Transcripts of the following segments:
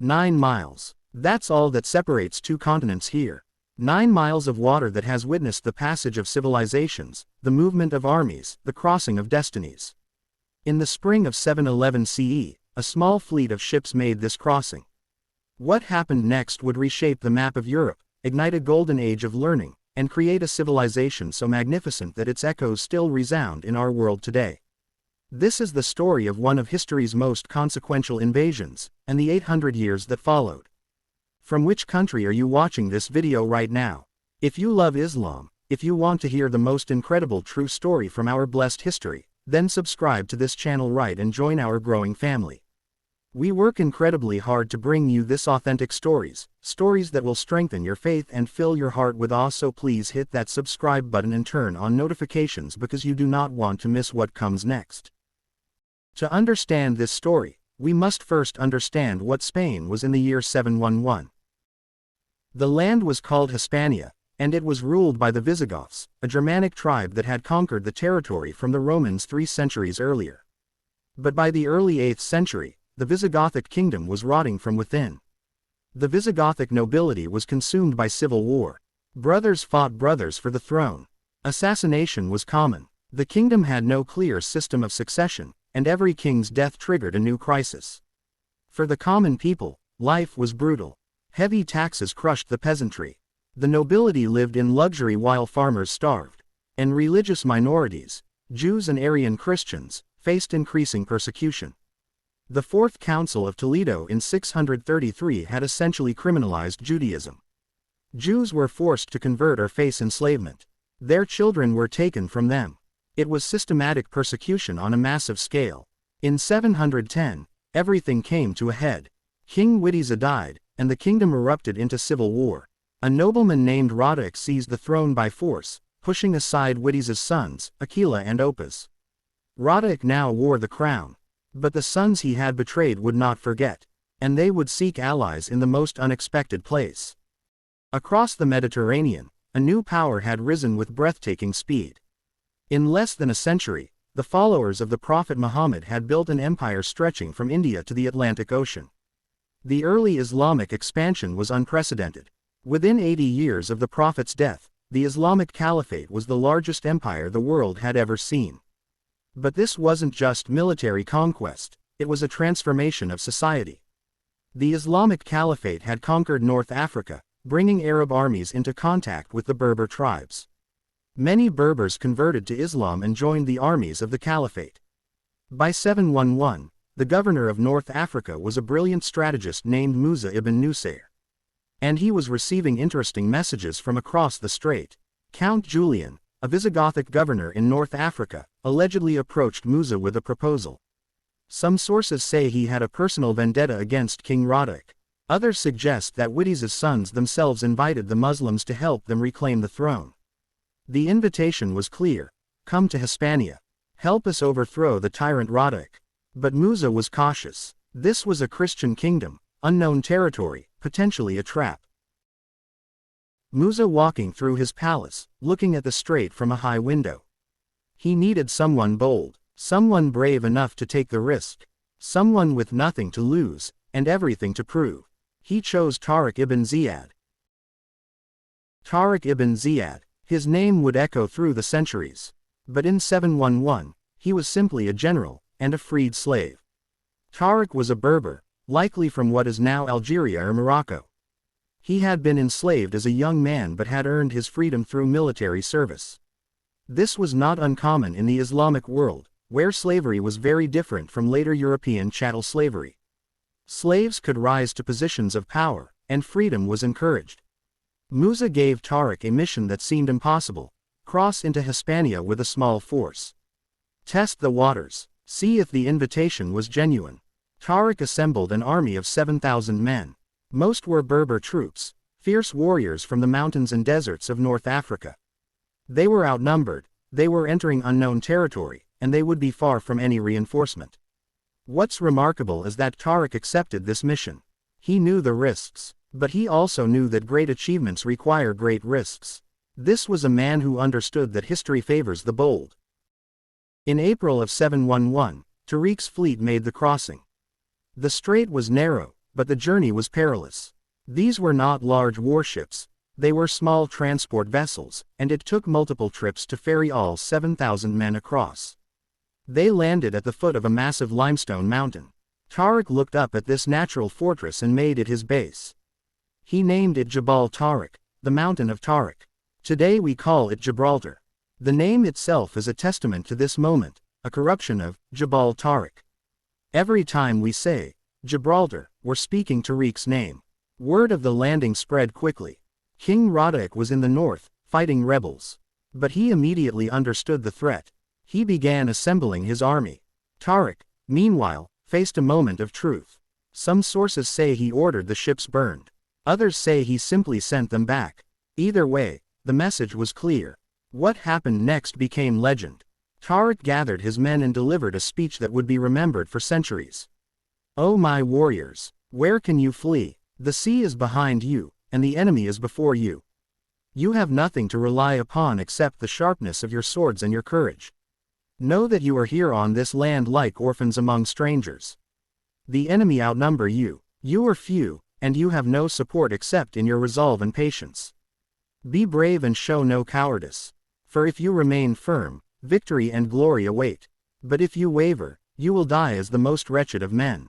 9 miles. That's all that separates two continents here. 9 miles of water that has witnessed the passage of civilizations, the movement of armies, the crossing of destinies. In the spring of 711 CE, a small fleet of ships made this crossing. What happened next would reshape the map of Europe, ignite a golden age of learning, and create a civilization so magnificent that its echoes still resound in our world today. This is the story of one of history's most consequential invasions, and the 800 years that followed. From which country are you watching this video right now? If you love Islam, if you want to hear the most incredible true story from our blessed history, then subscribe to this channel right and join our growing family. We work incredibly hard to bring you this authentic stories that will strengthen your faith and fill your heart with awe, so please hit that subscribe button and turn on notifications because you do not want to miss what comes next. To understand this story, we must first understand what Spain was in the year 711. The land was called Hispania, and it was ruled by the Visigoths, a Germanic tribe that had conquered the territory from the Romans 3 centuries earlier. But by the early 8th century, the Visigothic kingdom was rotting from within. The Visigothic nobility was consumed by civil war. Brothers fought brothers for the throne. Assassination was common. The kingdom had no clear system of succession, and every king's death triggered a new crisis. For the common people, life was brutal. Heavy taxes crushed the peasantry. The nobility lived in luxury while farmers starved. And religious minorities, Jews and Arian Christians, faced increasing persecution. The Fourth Council of Toledo in 633 had essentially criminalized Judaism. Jews were forced to convert or face enslavement. Their children were taken from them. It was systematic persecution on a massive scale. In 710, everything came to a head. King Witiza died, and the kingdom erupted into civil war. A nobleman named Roderick seized the throne by force, pushing aside Witiza's sons, Aquila and Oppas. Roderick now wore the crown. But the sons he had betrayed would not forget, and they would seek allies in the most unexpected place. Across the Mediterranean, a new power had risen with breathtaking speed. In less than a century, the followers of the Prophet Muhammad had built an empire stretching from India to the Atlantic Ocean. The early Islamic expansion was unprecedented. Within 80 years of the Prophet's death, the Islamic Caliphate was the largest empire the world had ever seen. But this wasn't just military conquest, it was a transformation of society. The Islamic Caliphate had conquered North Africa, bringing Arab armies into contact with the Berber tribes. Many Berbers converted to Islam and joined the armies of the Caliphate. By 711, the governor of North Africa was a brilliant strategist named Musa ibn Nusayr. And he was receiving interesting messages from across the strait. Count Julian, a Visigothic governor in North Africa, allegedly approached Musa with a proposal. Some sources say he had a personal vendetta against King Roderick. Others suggest that Witiza's sons themselves invited the Muslims to help them reclaim the throne. The invitation was clear: come to Hispania. Help us overthrow the tyrant Roderick. But Musa was cautious. This was a Christian kingdom, unknown territory, potentially a trap. Musa walking through his palace, looking at the strait from a high window. He needed someone bold, someone brave enough to take the risk, someone with nothing to lose, and everything to prove. He chose Tariq ibn Ziyad. Tariq ibn Ziyad, his name would echo through the centuries. But in 711, he was simply a general, and a freed slave. Tariq was a Berber, likely from what is now Algeria or Morocco. He had been enslaved as a young man but had earned his freedom through military service. This was not uncommon in the Islamic world, where slavery was very different from later European chattel slavery. Slaves could rise to positions of power, and freedom was encouraged. Musa gave Tariq a mission that seemed impossible: cross into Hispania with a small force. Test the waters, see if the invitation was genuine. Tariq assembled an army of 7,000 men. Most were Berber troops, fierce warriors from the mountains and deserts of North Africa. They were outnumbered, they were entering unknown territory, and they would be far from any reinforcement. What's remarkable is that Tariq accepted this mission. He knew the risks, but he also knew that great achievements require great risks. This was a man who understood that history favors the bold. In April of 711, Tariq's fleet made the crossing. The strait was narrow, but the journey was perilous. These were not large warships, they were small transport vessels, and it took multiple trips to ferry all 7,000 men across. They landed at the foot of a massive limestone mountain. Tariq looked up at this natural fortress and made it his base. He named it Jabal Tariq, the mountain of Tariq. Today we call it Gibraltar. The name itself is a testament to this moment, a corruption of Jabal Tariq. Every time we say Gibraltar, we're speaking Tariq's name. Word of the landing spread quickly. King Radic was in the north, fighting rebels. But he immediately understood the threat. He began assembling his army. Tariq, meanwhile, faced a moment of truth. Some sources say he ordered the ships burned. Others say he simply sent them back. Either way, the message was clear. What happened next became legend. Tariq gathered his men and delivered a speech that would be remembered for centuries. "O my warriors, where can you flee? The sea is behind you, and the enemy is before you. You have nothing to rely upon except the sharpness of your swords and your courage. Know that you are here on this land like orphans among strangers. The enemy outnumber you, you are few, and you have no support except in your resolve and patience. Be brave and show no cowardice. For if you remain firm, victory and glory await. But if you waver, you will die as the most wretched of men.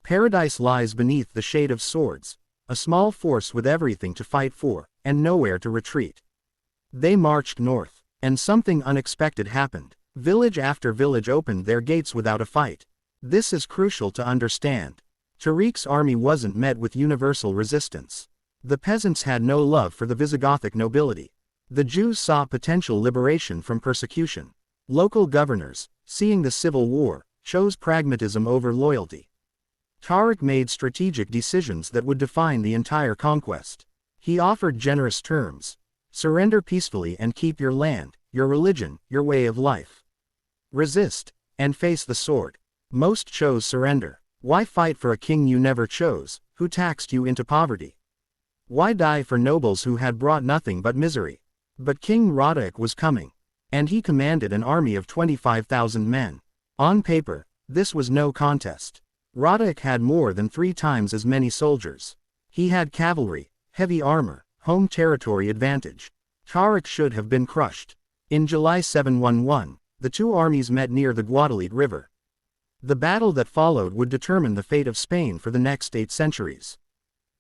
Paradise lies beneath the shade of swords, a small force with everything to fight for, and nowhere to retreat." They marched north, and something unexpected happened. Village after village opened their gates without a fight. This is crucial to understand. Tariq's army wasn't met with universal resistance. The peasants had no love for the Visigothic nobility. The Jews saw potential liberation from persecution. Local governors, seeing the civil war, chose pragmatism over loyalty. Tariq made strategic decisions that would define the entire conquest. He offered generous terms. Surrender peacefully and keep your land, your religion, your way of life. Resist, and face the sword. Most chose surrender. Why fight for a king you never chose, who taxed you into poverty? Why die for nobles who had brought nothing but misery? But King Radic was coming. And he commanded an army of 25,000 men. On paper, this was no contest. Radic had more than 3 times as many soldiers. He had cavalry, heavy armor, home territory advantage. Tariq should have been crushed. In July 711, the two armies met near the Guadalete River. The battle that followed would determine the fate of Spain for the next 8 centuries.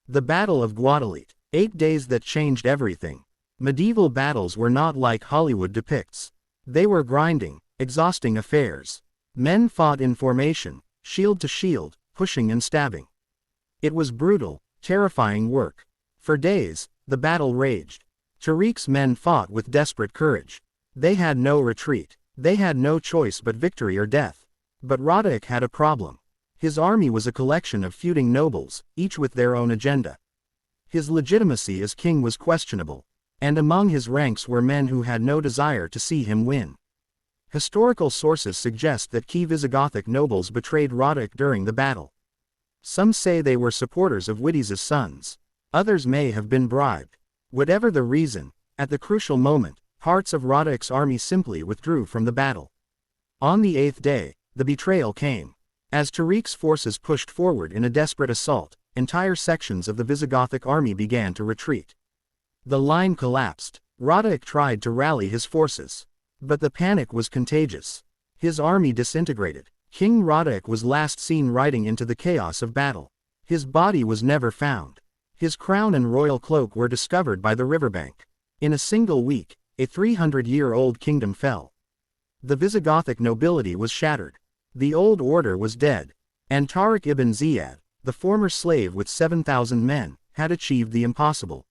The Battle of Guadalete, 8 days that changed everything. Medieval battles were not like Hollywood depicts. They were grinding, exhausting affairs. Men fought in formation, shield to shield, pushing and stabbing. It was brutal, terrifying work. For days, the battle raged. Tariq's men fought with desperate courage. They had no retreat. They had no choice but victory or death. But Radic had a problem. His army was a collection of feuding nobles, each with their own agenda. His legitimacy as king was questionable. And among his ranks were men who had no desire to see him win. Historical sources suggest that key Visigothic nobles betrayed Radic during the battle. Some say they were supporters of Wittiz's sons. Others may have been bribed. Whatever the reason, at the crucial moment, parts of Radic's army simply withdrew from the battle. On the 8th day, the betrayal came. As Tariq's forces pushed forward in a desperate assault, entire sections of the Visigothic army began to retreat. The line collapsed. Radic tried to rally his forces. But the panic was contagious. His army disintegrated. King Radic was last seen riding into the chaos of battle. His body was never found. His crown and royal cloak were discovered by the riverbank. In a single week, a 300-year-old kingdom fell. The Visigothic nobility was shattered. The old order was dead. And Tariq ibn Ziyad, the former slave with 7,000 men, had achieved the impossible.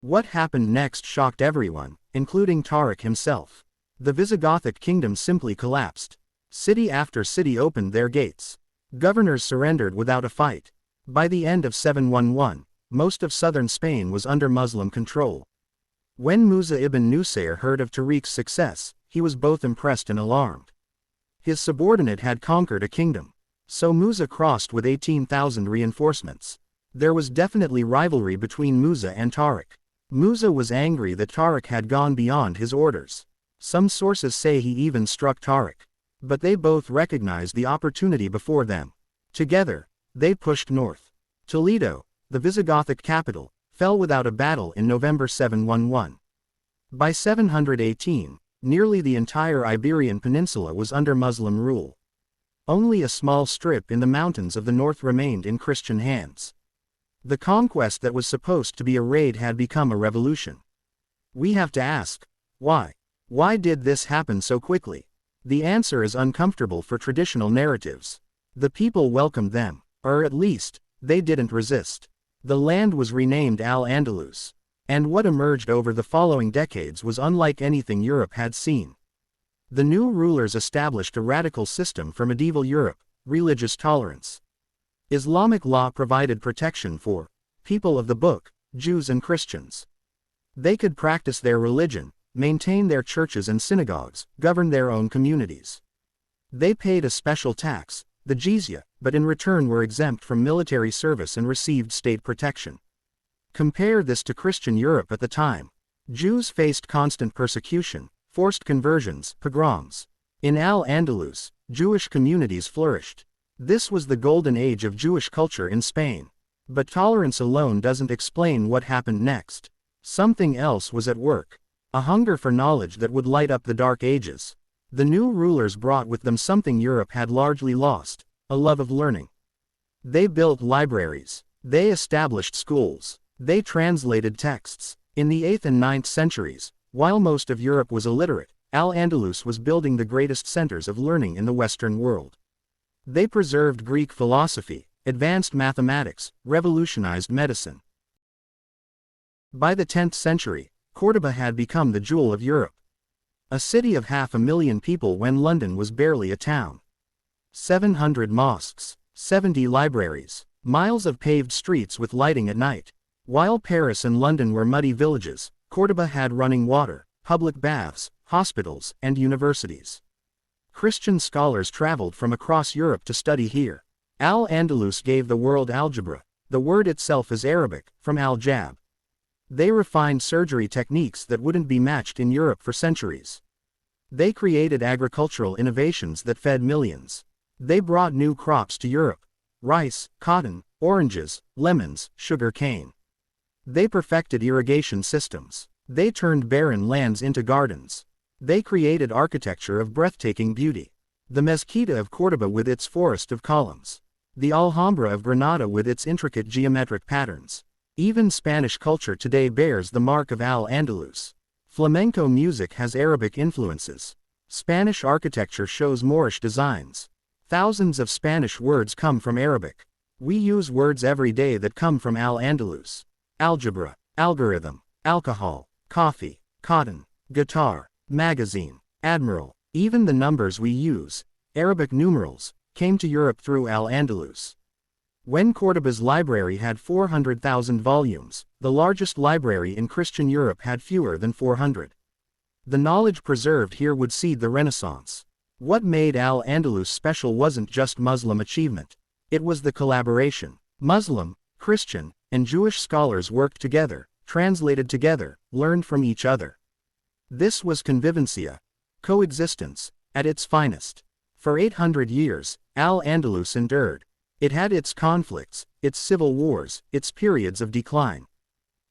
What happened next shocked everyone, including Tariq himself. The Visigothic kingdom simply collapsed. City after city opened their gates. Governors surrendered without a fight. By the end of 711, most of southern Spain was under Muslim control. When Musa ibn Nusayr heard of Tariq's success, he was both impressed and alarmed. His subordinate had conquered a kingdom. So Musa crossed with 18,000 reinforcements. There was definitely rivalry between Musa and Tariq. Musa was angry that Tariq had gone beyond his orders. Some sources say he even struck Tariq. But they both recognized the opportunity before them. Together, They pushed north. Toledo, the Visigothic capital, fell without a battle in November 711. By 718, nearly the entire Iberian Peninsula was under Muslim rule. Only a small strip in the mountains of the north remained in Christian hands. The conquest that was supposed to be a raid had become a revolution. We have to ask, why? Why did this happen so quickly? The answer is uncomfortable for traditional narratives. The people welcomed them, or at least, they didn't resist. The land was renamed Al-Andalus, and what emerged over the following decades was unlike anything Europe had seen. The new rulers established a radical system for medieval Europe: religious tolerance. Islamic law provided protection for people of the book, Jews and Christians. They could practice their religion, maintain their churches and synagogues, govern their own communities. They paid a special tax, the jizya, but in return were exempt from military service and received state protection. Compare this to Christian Europe at the time. Jews faced constant persecution, forced conversions, pogroms. In Al-Andalus, Jewish communities flourished. This was the golden age of Jewish culture in Spain. But tolerance alone doesn't explain what happened next. Something else was at work. A hunger for knowledge that would light up the Dark Ages. The new rulers brought with them something Europe had largely lost: a love of learning. They built libraries. They established schools. They translated texts. In the 8th and 9th centuries, while most of Europe was illiterate, Al-Andalus was building the greatest centers of learning in the Western world. They preserved Greek philosophy, advanced mathematics, revolutionized medicine. By the 10th century, Cordoba had become the jewel of Europe. A city of 500,000 people when London was barely a town. 700 mosques, 70 libraries, miles of paved streets with lighting at night. While Paris and London were muddy villages, Cordoba had running water, public baths, hospitals, and universities. Christian scholars traveled from across Europe to study here. Al-Andalus gave the world algebra. The word itself is Arabic, from al-jab. They refined surgery techniques that wouldn't be matched in Europe for centuries. They created agricultural innovations that fed millions. They brought new crops to Europe: rice, cotton, oranges, lemons, sugar cane. They perfected irrigation systems. They turned barren lands into gardens. They created architecture of breathtaking beauty. The Mezquita of Cordoba with its forest of columns. The Alhambra of Granada with its intricate geometric patterns. Even Spanish culture today bears the mark of Al-Andalus. Flamenco music has Arabic influences. Spanish architecture shows Moorish designs. Thousands of Spanish words come from Arabic. We use words every day that come from Al-Andalus. Algebra, algorithm, alcohol, coffee, cotton, guitar, magazine, admiral. Even the numbers we use, Arabic numerals, came to Europe through Al-Andalus. When Cordoba's library had 400,000 volumes, the largest library in Christian Europe had fewer than 400. The knowledge preserved here would seed the Renaissance. What made Al-Andalus special wasn't just Muslim achievement. It was the collaboration. Muslim, Christian, and Jewish scholars worked together, translated together, learned from each other. This was convivencia, coexistence, at its finest. For 800 years, Al-Andalus endured. It had its conflicts, its civil wars, its periods of decline.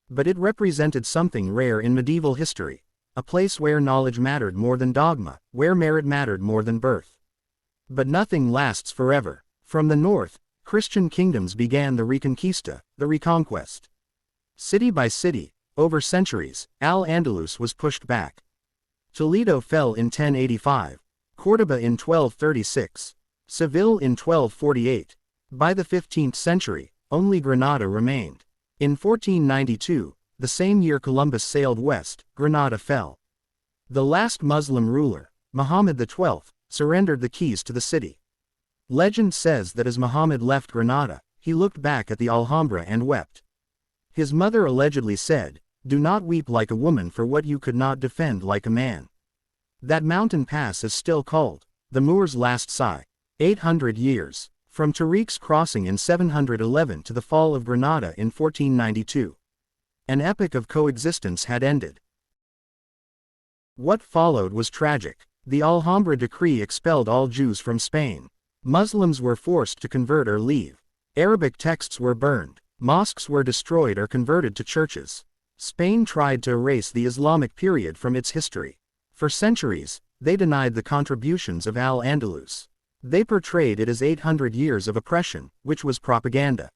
But it represented something rare in medieval history, a place where knowledge mattered more than dogma, where merit mattered more than birth. But nothing lasts forever. From the north, Christian kingdoms began the Reconquista, the reconquest. City by city, over centuries, Al-Andalus was pushed back. Toledo fell in 1085, Cordoba in 1236, Seville in 1248. By the 15th century, only Granada remained. In 1492, the same year Columbus sailed west, Granada fell. The last Muslim ruler, Muhammad XII, surrendered the keys to the city. Legend says that as Muhammad left Granada, he looked back at the Alhambra and wept. His mother allegedly said, "Do not weep like a woman for what you could not defend like a man." That mountain pass is still called the Moor's Last Sigh. 800 years. From Tariq's crossing in 711 to the fall of Granada in 1492. An epoch of coexistence had ended. What followed was tragic. The Alhambra decree expelled all Jews from Spain. Muslims were forced to convert or leave. Arabic texts were burned, mosques were destroyed or converted to churches. Spain tried to erase the Islamic period from its history. For centuries, they denied the contributions of Al-Andalus. They portrayed it as 800 years of oppression, which was propaganda.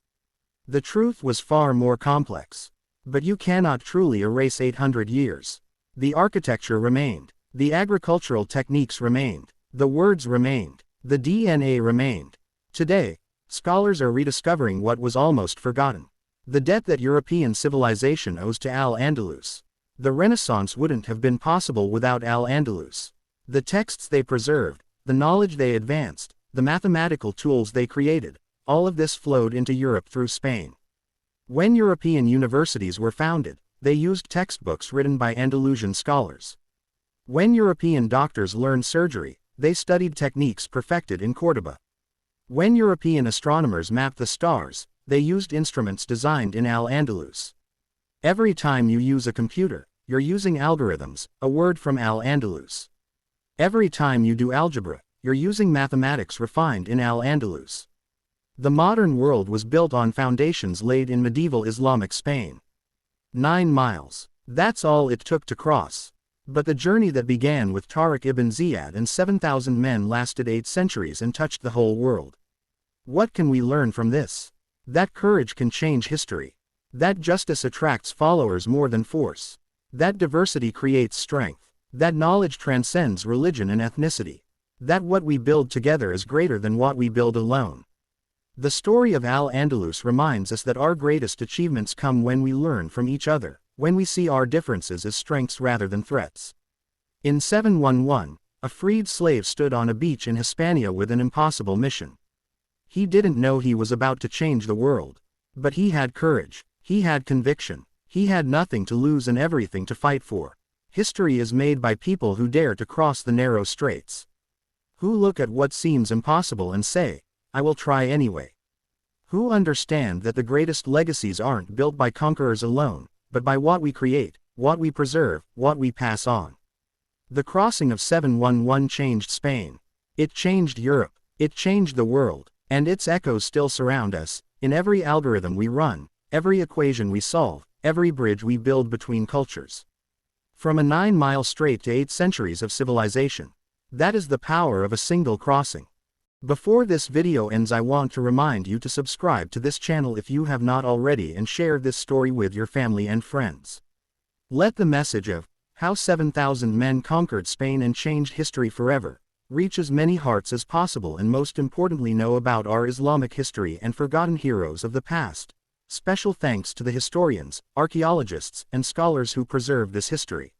The truth was far more complex. But you cannot truly erase 800 years. The architecture remained. The agricultural techniques remained. The words remained. The DNA remained. Today, scholars are rediscovering what was almost forgotten. The debt that European civilization owes to Al-Andalus. The Renaissance wouldn't have been possible without Al-Andalus. The texts they preserved, the knowledge they advanced, the mathematical tools they created, all of this flowed into Europe through Spain. When European universities were founded, they used textbooks written by Andalusian scholars. When European doctors learned surgery, they studied techniques perfected in Cordoba. When European astronomers mapped the stars, they used instruments designed in Al-Andalus. Every time you use a computer, you're using algorithms, a word from Al-Andalus. Every time you do algebra, you're using mathematics refined in Al-Andalus. The modern world was built on foundations laid in medieval Islamic Spain. 9 miles. That's all it took to cross. But the journey that began with Tariq ibn Ziyad and 7,000 men lasted 8 centuries and touched the whole world. What can we learn from this? That courage can change history. That justice attracts followers more than force. That diversity creates strength. That knowledge transcends religion and ethnicity. That what we build together is greater than what we build alone. The story of Al-Andalus reminds us that our greatest achievements come when we learn from each other, when we see our differences as strengths rather than threats. In 711, a freed slave stood on a beach in Hispania with an impossible mission. He didn't know he was about to change the world. But he had courage, he had conviction, he had nothing to lose and everything to fight for. History is made by people who dare to cross the narrow straits. Who look at what seems impossible and say, I will try anyway. Who understand that the greatest legacies aren't built by conquerors alone, but by what we create, what we preserve, what we pass on. The crossing of 711 changed Spain. It changed Europe. It changed the world, and its echoes still surround us, in every algorithm we run, every equation we solve, every bridge we build between cultures. From a 9-mile strait to 8 centuries of civilization. That is the power of a single crossing. Before this video ends, I want to remind you to subscribe to this channel if you have not already and share this story with your family and friends. Let the message of how 7,000 men conquered Spain and changed history forever reach as many hearts as possible, and most importantly know about our Islamic history and forgotten heroes of the past. Special thanks to the historians, archaeologists, and scholars who preserve this history.